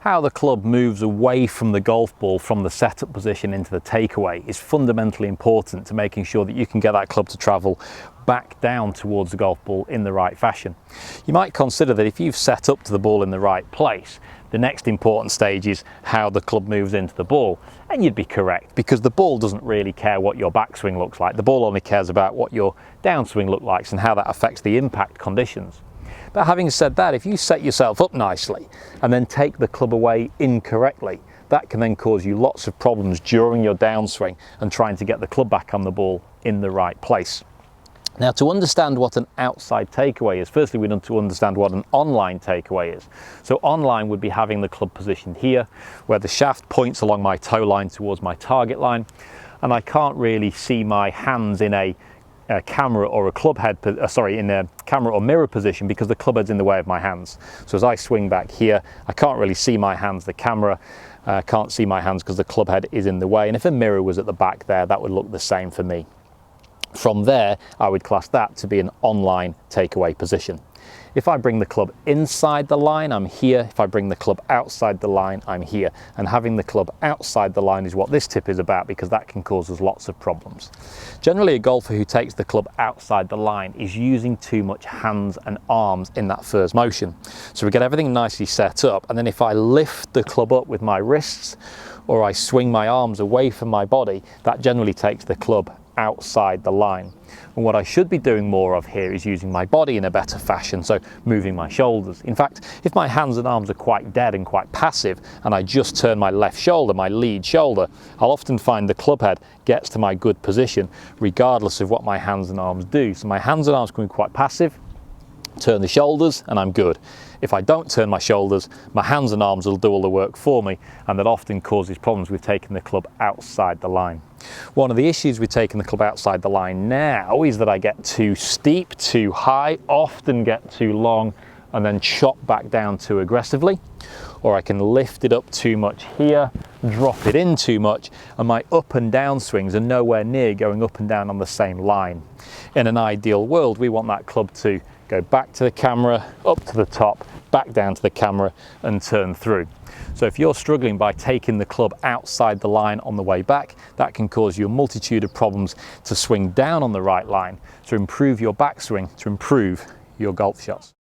How the club moves away from the golf ball from the setup position into the takeaway is fundamentally important to making sure that you can get that club to travel back down towards the golf ball in the right fashion. You might consider that if you've set up to the ball in the right place, the next important stage is how the club moves into the ball. And you'd be correct, because the ball doesn't really care what your backswing looks like. The ball only cares about what your downswing looks like and how that affects the impact conditions. But having said that, if you set yourself up nicely and then take the club away incorrectly, that can then cause you lots of problems during your downswing and trying to get the club back on the ball in the right place. Now, to understand what an outside takeaway is, firstly we need to understand what an online takeaway is. So online would be having the club positioned here, where the shaft points along my toe line towards my target line, and I can't really see my hands in a camera or a club head, in a camera or mirror position, because the club head's in the way of my hands. So as I swing back here, I can't really see my hands. The camera can't see my hands because the club head is in the way. And if a mirror was at the back there, that would look the same for me. From there, I would class that to be an online takeaway position. If I bring the club inside the line, I'm here. If I bring the club outside the line, I'm here. And having the club outside the line is what this tip is about, because that can cause us lots of problems. Generally, a golfer who takes the club outside the line is using too much hands and arms in that first motion. So we get everything nicely set up, and then if I lift the club up with my wrists or I swing my arms away from my body, that generally takes the club outside the line. And what I should be doing more of here is using my body in a better fashion, so moving my shoulders. In fact, if my hands and arms are quite dead and quite passive and I just turn my left shoulder, my lead shoulder, I'll often find the club head gets to my good position regardless of what my hands and arms do. So my hands and arms can be quite passive, turn the shoulders and I'm good. If I don't turn my shoulders, my hands and arms will do all the work for me, and that often causes problems with taking the club outside the line. One of the issues with taking the club outside the line now is that I get too steep, too high, often get too long and then chop back down too aggressively, or I can lift it up too much here, drop it in too much, and my up and down swings are nowhere near going up and down on the same line. In an ideal world, we want that club to go back to the camera, up to the top, back down to the camera and turn through. So if you're struggling by taking the club outside the line on the way back, that can cause you a multitude of problems to swing down on the right line, to improve your backswing, to improve your golf shots.